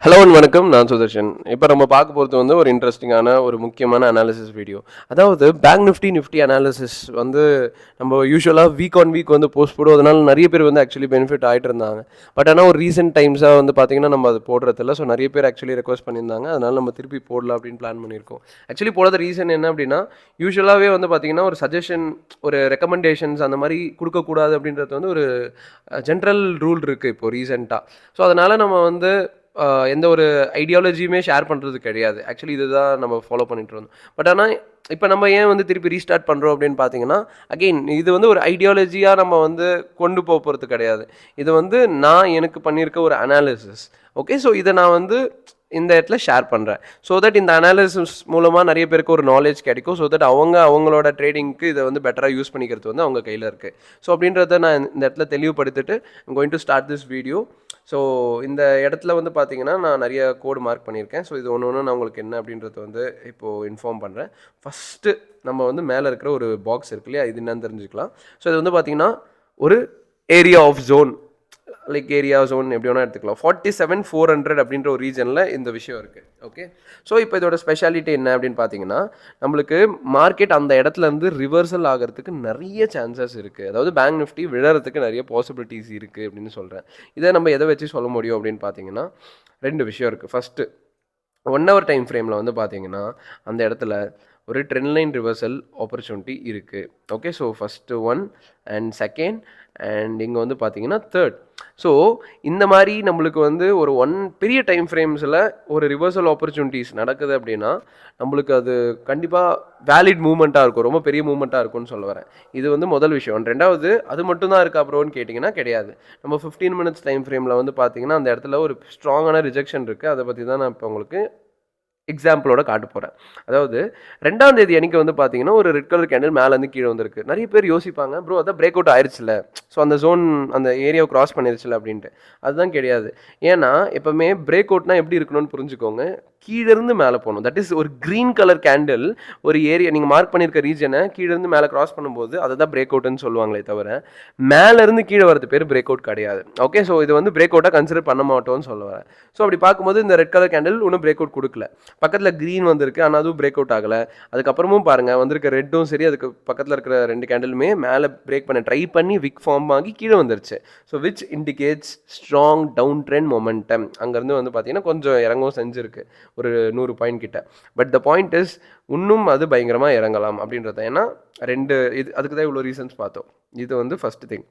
Hello and வணக்கம். நான் சுதர்ஷன். இப்போ நம்ம பார்க்க போகிறது வந்து ஒரு இன்ட்ரெஸ்டிங்கான ஒரு முக்கியமான அனாலிசிஸ் வீடியோ. அதாவது பேங்க் நிஃப்டி அனாலிசிஸ் வந்து நம்ம யூஸ்வலாக வீக் ஆன் வீக் வந்து போஸ்ட் போடுவோம். அதனால நிறைய பேர் வந்து ஆக்சுவலி பெனிஃபிட் ஆகிட்டு இருந்தாங்க. பட் ஆனால் ஒரு ரீசெண்ட் டைம்ஸாக வந்து பார்த்தீங்கன்னா நம்ம அது போடுறதில்ல. ஸோ நிறைய பேர் ஆக்சுவலி ரெக்வஸ்ட் பண்ணியிருந்தாங்க. அதனால நம்ம திருப்பி போடலாம் அப்படின்னு பிளான் பண்ணியிருக்கோம். ஆக்சுவலி போடாத ரீசன் என்ன அப்படின்னா, யூஸ்வலாகவே வந்து பார்த்தீங்கன்னா ஒரு சஜஷன், ஒரு ரெக்கமெண்டேஷன்ஸ் அந்த மாதிரி கொடுக்கக்கூடாது அப்படின்றது வந்து ஒரு ஜென்ரல் ரூல் இருக்குது இப்போ ரீசெண்டாக. ஸோ அதனால் நம்ம வந்து எந்த ஒரு ஐடியாலஜியுமே ஷேர் பண்ணுறது கிடையாது. ஆக்சுவலி இதுதான் நம்ம ஃபாலோ பண்ணிட்டு இருந்தோம். பட் ஆனால் இப்போ நம்ம ஏன் வந்து திருப்பி ரீஸ்டார்ட் பண்ணுறோம் அப்படின்னு பார்த்தீங்கன்னா, அகெயின் இது வந்து ஒரு ஐடியாலஜியாக நம்ம வந்து கொண்டு போகிறது கிடையாது. இது வந்து நான் எனக்கு பண்ணியிருக்க ஒரு அனாலிசிஸ். ஓகே, ஸோ இதை நான் வந்து இந்த இடத்துல ஷேர் பண்ணுறேன். ஸோ தட் இந்த அனாலிசிஸ் மூலமாக நிறைய பேருக்கு ஒரு நாலேஜ் கிடைக்கும். ஸோ தட் அவங்களோட ட்ரேடிங்க்கு இதை வந்து பெட்டராக யூஸ் பண்ணிக்கிறது வந்து அவங்க கையில் இருக்குது. ஸோ அப்படின்றத நான் இந்த இடத்துல தெளிவுபடுத்திட்டு I'm going to start this video. So இந்த இடத்துல வந்து பார்த்தீங்கன்னா நான் நிறைய கோடு மார்க் பண்ணியிருக்கேன். ஸோ இது ஒன்று நான் உங்களுக்கு என்ன அப்படின்றத வந்து இப்போது இன்ஃபார்ம் பண்ணுறேன். ஃபஸ்ட்டு நம்ம வந்து மேலே இருக்கிற ஒரு பாக்ஸ் இருக்கு இல்லையா, இது என்னன்னு தெரிஞ்சுக்கலாம். ஸோ இது வந்து பார்த்தீங்கன்னா ஒரு area of zone, like area zone எப்படி வேணால் எடுத்துக்கலாம். 47,400 அப்படின்ற ஒரு ரீஜனில் இந்த விஷயம் இருக்குது. ஓகே, ஸோ இப்போ இதோட ஸ்பெஷாலிட்டி என்ன அப்படின்னு பார்த்தீங்கன்னா, நம்மளுக்கு மார்க்கெட் அந்த இடத்துல இருந்து ரிவர்சல் ஆகிறதுக்கு நிறைய சான்சஸ் இருக்குது. அதாவது பேங்க் நிஃப்டி விழறதுக்கு நிறைய பாசிபிலிட்டிஸ் இருக்குது அப்படின்னு சொல்கிறேன். இதை நம்ம எதை வச்சு சொல்ல முடியும் அப்படின்னு பார்த்தீங்கன்னா, ரெண்டு விஷயம் இருக்குது. ஃபஸ்ட்டு 1 hour டைம் ஃப்ரேமில் வந்து பார்த்தீங்கன்னா அந்த இடத்துல ஒரு ட்ரெண்ட் லைன் ரிவர்சல் ஆப்பர்ச்சுனிட்டி இருக்குது. Okay, so first one and second and இங்கே வந்து பார்த்தீங்கன்னா தேர்ட். ஸோ இந்த மாதிரி நம்மளுக்கு வந்து ஒரு பெரிய டைம் ஃப்ரேம்ஸில் ஒரு ரிவர்சல் ஆப்பர்ச்சுனிட்டிஸ் நடக்குது அப்படின்னா நம்மளுக்கு அது கண்டிப்பாக வேலிட் மூவ்மெண்ட்டாக இருக்கும், ரொம்ப பெரிய மூவ்மெண்ட்டாக இருக்கும்னு சொல்ல வரேன். இது வந்து முதல் விஷயம். ரெண்டாவது, அது மட்டும் தான் இருக்கா ப்ரோன்னு கேட்டிங்கன்னா கிடையாது. நம்ம 15 minutes டைம் ஃப்ரேமில் வந்து பார்த்தீங்கன்னா அந்த இடத்துல ஒரு ஸ்ட்ராங்கான ரிஜெக்ஷன் இருக்குது. அதை பற்றி தான் நான் இப்போ உங்களுக்கு எக்ஸாம்பிளோட காட்ட போகிறேன். அதாவது 2ஆம் தேதி அன்றைக்கி வந்து பார்த்தீங்கன்னா ஒரு ரெட் கலர் கேண்டில் மேலேருந்து கீழே வந்திருக்கு. நிறைய பேர் யோசிப்பாங்க, ப்ரோ அதான் பிரேக் அவுட் ஆயிடுச்சுல, ஸோ அந்த ஜோன் அந்த ஏரியாவை கிராஸ் பண்ணிருச்சுல அப்படின்ட்டு. அதுதான் கிடையாது. ஏன்னா எப்போவுமே பிரேக் அவுட்னா எப்படி இருக்கணும்னு புரிஞ்சுக்கோங்க. கீழேருந்து மேலே போகணும். தட் இஸ் ஒரு க்ரீன் கலர் கேண்டில் ஒரு ஏரியா நீங்கள் மார்க் பண்ணியிருக்க ரீஜனை கீழேருந்து மேலே கிராஸ் பண்ணும்போது அதை தான் பிரேக் அவுட்னு சொல்லுவாங்களே தவிர மேலேருந்து கீழே வரது பேர் பிரேக் அவுட் கிடையாது. ஓகே, ஸோ இது வந்து பிரேக் அவுட்டாக கன்சிடர் பண்ண மாட்டோம்னு சொல்லுவேன். ஸோ அப்படி பார்க்கும்போது இந்த ரெட் கலர் கேண்டில் இன்னும் பிரேக் அவுட் கொடுக்கல. பக்கத்தில் க்ரீன் வந்திருக்கு, ஆனால் அதுவும் பிரேக் அவுட் ஆகலை. அதுக்கப்புறமும் பாருங்கள், வந்திருக்க ரெட்டும் சரி, அதுக்கு பக்கத்தில் இருக்கிற 2 கேண்டிலுமே மேலே பிரேக் பண்ண ட்ரை பண்ணி விக் ஃபார்ம் ஆகி கீழே வந்துருச்சு. So which indicates strong down trend momentum. அங்கேருந்து வந்து பார்த்தீங்கன்னா கொஞ்சம் இறங்கவும் செஞ்சுருக்கு, ஒரு 100 பாயிண்ட் கிட்ட. பட் த பாயிண்ட் இஸ் இன்னும் அது பயங்கரமாக இறங்கலாம் அப்படின்றத. ஏன்னா இது அதுக்கு தான் இவ்வளோ ரீசன்ஸ் பார்த்தோம். இது வந்து ஃபஸ்ட்டு திங்.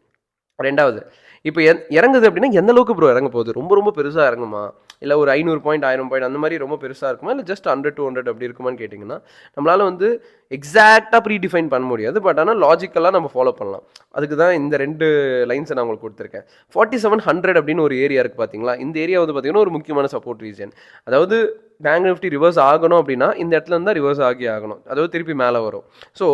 ரெண்டாவது, இப்போ இறங்குது அப்படின்னா எந்த அளவுக்கு ப்ரோ இறங்க போகுது? ரொம்ப ரொம்ப பெருசாக இறங்குமா, இல்லை ஒரு 500 பாயிண்ட் 1000 பாயிண்ட் அந்த மாதிரி ரொம்ப பெருசாக இருக்குமா, இல்லை ஜஸ்ட் 100 200 அப்படி இருக்குமான்னு கேட்டிங்கன்னா நம்மளால் வந்து எக்ஸாக்டாக ப்ரீ டிஃபைன் பண்ண முடியாது. பட் ஆனால் லாஜிக்கலாக நம்ம ஃபாலோ பண்ணலாம். அதுக்கு தான் இந்த 2 லைன்ஸை நான் உங்களுக்கு கொடுத்துருக்கேன். 4700 அப்படின்னு ஒரு ஏரியா இருக்குது பார்த்தீங்களா, இந்த ஏரியா வந்து பார்த்தீங்கன்னா ஒரு முக்கியமான சப்போர்ட் ரீஜன். அதாவது பேங்க் நிஃப்டி ரிவர்ஸ் ஆகணும் அப்படின்னா இந்த இடத்துல இருந்தால் ரிவர்ஸ் ஆகி ஆகணும், அதாவது திருப்பி மேலே வரும். ஸோ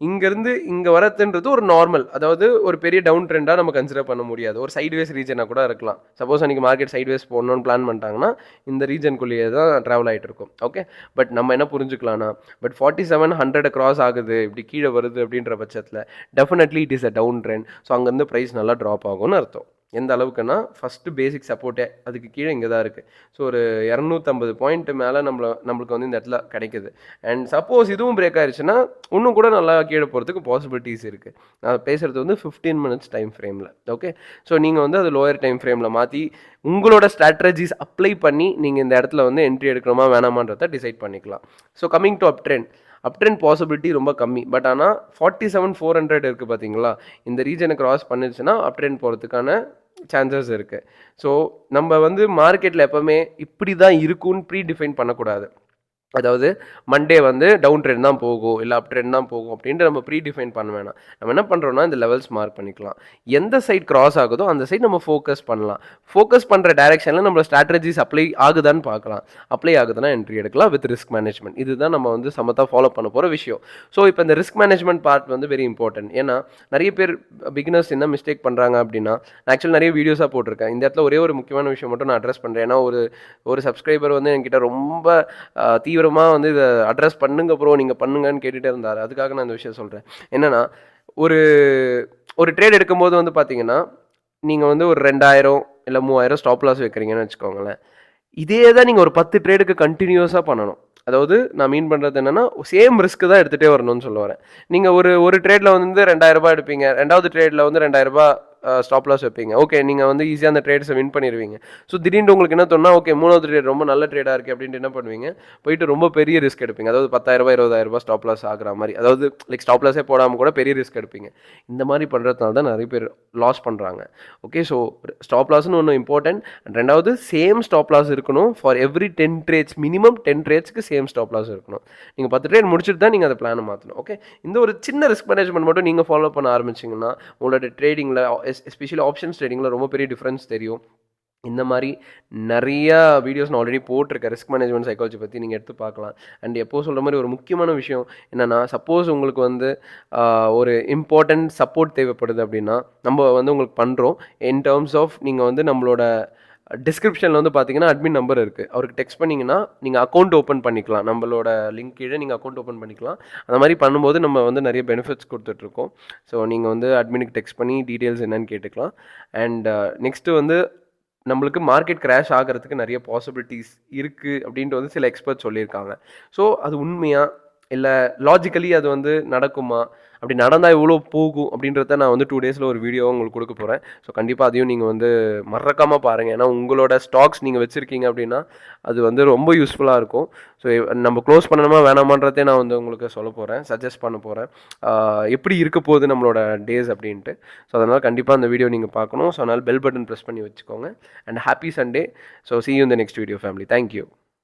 இங்கேருந்து இங்கே வரதுன்றது ஒரு நார்மல், அதாவது ஒரு பெரிய டவுன் ட்ரெண்டாக நம்ம கன்சிடர் பண்ண முடியாது. ஒரு சைட்வேஸ் ரீஜனாக கூட இருக்கலாம். சப்போஸ் அன்றைக்கி மார்க்கெட் சைட்வேஸ் போடணும்னு பிளான் பண்ணிட்டாங்கன்னா இந்த ரீஜனுக்குள்ளேயே தான் ட்ராவல் ஆகிட்டு இருக்கும். ஓகே, பட் நம்ம என்ன புரிஞ்சுக்கலாம்னா, பட் 4700 கிராஸ் ஆகுது, இப்படி கீழே வருது அப்படின்ற பட்சத்தில் definitely it is a down trend. So அங்கேருந்து ப்ரைஸ் நல்லா ட்ராப் ஆகும்னு அர்த்தம். எந்த அளவுக்குன்னா ஃபஸ்ட்டு பேசிக் சப்போர்ட்டே அதுக்கு கீழே இங்கே தான் இருக்குது. ஸோ ஒரு 250 பாயிண்ட் மேலே நம்மளுக்கு வந்து இந்த இடத்துல கிடைக்குது. அண்ட் சப்போஸ் இதுவும் பிரேக் ஆயிடுச்சுன்னா இன்னும் கூட நல்லா கீழே போகிறதுக்கு பாசிபிலிட்டிஸ் இருக்குது. நான் பேசுகிறது வந்து 15 minutes டைம் ஃப்ரேமில். ஓகே, ஸோ நீங்கள் வந்து அது லோயர் டைம் ஃப்ரேமில் மாற்றி உங்களோட ஸ்ட்ராட்டஜிஸ் அப்ளை பண்ணி நீங்கள் இந்த இடத்துல வந்து என்ட்ரி எடுக்கணுமா வேணாமான்றதை டிசைட் பண்ணிக்கலாம். So coming to up trend possibility ரொம்ப கம்மி. பட் ஆனால் 47,400 இருக்குது பார்த்தீங்களா, இந்த ரீஜனை கிராஸ் பண்ணிடுச்சுன்னா அப் ட்ரெண்ட் போகிறதுக்கான சான்சஸ் இருக்குது. ஸோ நம்ம வந்து மார்க்கெட்டில் எப்போவுமே இப்படி தான் இருக்கும்னு ப்ரீ டிஃபைன் பண்ணக்கூடாது. அதாவது மண்டே வந்து டவுன் ட்ரெண்ட் தான் போகும், இல்லை அப் ட்ரெண்ட் தான் போகும் அப்படின்ட்டு நம்ம ப்ரீ டிஃபைன் பண்ண வேணாம். நம்ம என்ன பண்ணுறோம்னா இந்த லெவல்ஸ் மார்க் பண்ணிக்கலாம். எந்த சைட் கிராஸ் ஆகுதோ அந்த சைட் நம்ம ஃபோக்கஸ் பண்ணலாம். ஃபோக்கஸ் பண்ணுற டைரெக்ஷனில் நம்ம ஸ்ட்ராட்டஜிஸ் அப்ளை ஆகுதான்னு பார்க்கலாம். அப்ளை ஆகுதுன்னா என்ட்ரி எடுக்கலாம் வித் ரிஸ்க் மேனேஜ்மெண்ட். இதுதான் நம்ம வந்து சமத்தாக ஃபாலோ பண்ண போகிற விஷயம். ஸோ இப்போ இந்த ரிஸ்க் மேனேஜ்மெண்ட் பார்ட் வந்து வெரி இம்பார்ட்டன்ட். ஏன்னா நிறைய பேர் பிகினர்ஸ் என்ன மிஸ்டேக் பண்ணுறாங்க அப்படின்னா, நான் ஆக்சுவலி நிறைய வீடியோஸாக போட்டிருக்கேன். இந்த இடத்துல ஒரே ஒரு முக்கியமான விஷயம் மட்டும் நான் அட்ரஸ் பண்ணுறேன். ஏன்னா ஒரு சப்ஸ்கிரைபர் வந்து என்கிட்ட ரொம்ப தீவிரமாக வந்து இதை அட்ரஸ் பண்ணுங்க ப்ரோ, நீங்கள் பண்ணுங்கன்னு கேட்டுகிட்டே இருந்தார். அதுக்காக நான் இந்த விஷயம் சொல்கிறேன். என்னென்னா, ஒரு ஒரு ட்ரேட் எடுக்கும்போது வந்து பார்த்தீங்கன்னா நீங்கள் வந்து ஒரு 2000 இல்லை 3000 ஸ்டாப் லாஸ் வைக்கிறீங்கன்னு வச்சுக்கோங்களேன். இதே தான் நீங்கள் ஒரு 10 ட்ரேடுக்கு கண்டினியூஸாக பண்ணணும். அதாவது நான் மீன் பண்ணுறது என்னென்னா சேம் ரிஸ்க் தான் எடுத்துகிட்டே வரணும்னு சொல்ல வரேன். நீங்கள் ஒரு ட்ரேடில் வந்து 2000 எடுப்பீங்க, 2வது ட்ரேடில் வந்து 2000 ஸ்டாப் லாஸ் வைப்பீங்க. ஓகே, நீங்கள் வந்து ஈஸியாக அந்த ட்ரேட்ஸை வின் பண்ணிடுவீங்க. ஸோ திடீர்னு உங்களுக்கு என்ன தோணுனா, ஓகே 3வது ட்ரேட் ரொம்ப நல்ல ட்ரேடாக இருக்குது அப்படின்ட்டு என்ன பண்ணுவீங்க, போயிட்டு ரொம்ப பெரிய ரிஸ்க் எடுப்பீங்க. அதாவது 10,000 20,000 ஸ்டாப் லாஸ் ஆகிற மாதிரி, அதாவது லைக் ஸ்டாப் லாஸே போடாமல் கூட பெரிய ரிஸ்க் எடுப்பீங்க. இந்த மாதிரி பண்ணுறதுனால தான் நிறைய பேர் லாஸ் பண்ணுறாங்க. ஓகே, ஸோ ஸ்டாப் லாஸ்னு ஒன்று இம்பார்ட்டன்ட். ரெண்டாவது சேம் ஸ்டாப் லாஸ் இருக்கணும் ஃபார் எவ்ரி 10 ட்ரேட்ஸ். மினிமம் 10 ட்ரேட்ஸ்க்கு சேம் ஸ்டாப் லாஸ் இருக்கணும். நீங்கள் 10 ட்ரேட் முடிச்சுட்டு தான் நீங்கள் அந்த பிளானை மாற்றணும். ஓகே, இந்த ஒரு சின்ன ரிஸ்க் மேனேஜ்மெண்ட் மட்டும் நீங்கள் ஃபாலோ பண்ண ஆரம்பிச்சிங்கன்னா உங்களோட ட்ரேடிங்கில் எஸ்பெஷலி ஆப்ஷன்ஸ் ட்ரேடிங்கில் ரொம்ப பெரிய டிஃப்ரென்ஸ் தெரியும். இந்த மாதிரி நிறையா வீடியோஸ் நான் ஆல்ரெடி போட்டிருக்கேன் ரிஸ்க் மேனேஜ்மெண்ட் சைக்காலஜி பற்றி, நீங்கள் எடுத்து பார்க்கலாம். அண்ட் எப்போது சொல்கிற மாதிரி ஒரு முக்கியமான விஷயம் என்னென்னா, சப்போஸ் உங்களுக்கு வந்து ஒரு இம்பார்ட்டன்ட் சப்போர்ட் தேவைப்படுது அப்படின்னா நம்ம வந்து உங்களுக்கு பண்ணுறோம். இன் டேர்ம்ஸ் ஆஃப் நீங்கள் வந்து நம்மளோட டிஸ்கிரிப்ஷனில் வந்து பார்த்தீங்கன்னா அட்மின் நம்பர் இருக்குது, அவருக்கு டெக்ஸ்ட் பண்ணிங்கன்னா நீங்கள் அக்கௌண்ட் ஓப்பன் பண்ணிக்கலாம். நம்மளோட லிங்க் கீழே நீங்கள் அக்கௌண்ட் ஓப்பன் பண்ணிக்கலாம். அந்த மாதிரி பண்ணும்போது நம்ம வந்து நிறைய பெனிஃபிட்ஸ் கொடுத்துட்ருக்கோம். ஸோ நீங்கள் வந்து அட்மினுக்கு டெக்ஸ்ட் பண்ணி டீட்டெயில்ஸ் என்னன்னு கேட்டுக்கலாம். அண்ட் நெக்ஸ்ட்டு வந்து நம்மளுக்கு மார்க்கெட் கிராஷ் ஆகிறதுக்கு நிறைய பாசிபிலிட்டிஸ் இருக்குது அப்படின்ட்டு வந்து சில எக்ஸ்பர்ட்ஸ் சொல்லியிருக்காங்க. ஸோ அது உண்மையா இல்லை லாஜிக்கலி அது வந்து நடக்குமா, அப்படி நடந்தால் எவ்வளோ போகும் அப்படின்றத நான் வந்து 2 டேஸில் ஒரு வீடியோவை உங்களுக்கு கொடுக்க போகிறேன். ஸோ கண்டிப்பாக அதையும் நீங்கள் வந்து மறக்காமல் பாருங்கள். ஏன்னா உங்களோட ஸ்டாக்ஸ் நீங்கள் வச்சுருக்கீங்க அப்படின்னா அது வந்து ரொம்ப யூஸ்ஃபுல்லாக இருக்கும். ஸோ நம்ம க்ளோஸ் பண்ணணுமா வேணாமான்றதே நான் வந்து உங்களுக்கு சொல்ல போகிறேன், சஜஸ்ட் பண்ண போகிறேன் எப்படி இருக்க போகுது நம்மளோட டேஸ் அப்படின்ட்டு. ஸோ அதனால் கண்டிப்பாக அந்த வீடியோ நீங்கள் பார்க்கணும். ஸோ அதனால் பெல் பட்டன் ப்ரெஸ் பண்ணி வச்சுக்கோங்க. And happy Sunday. So see you in the next video family. Thank you.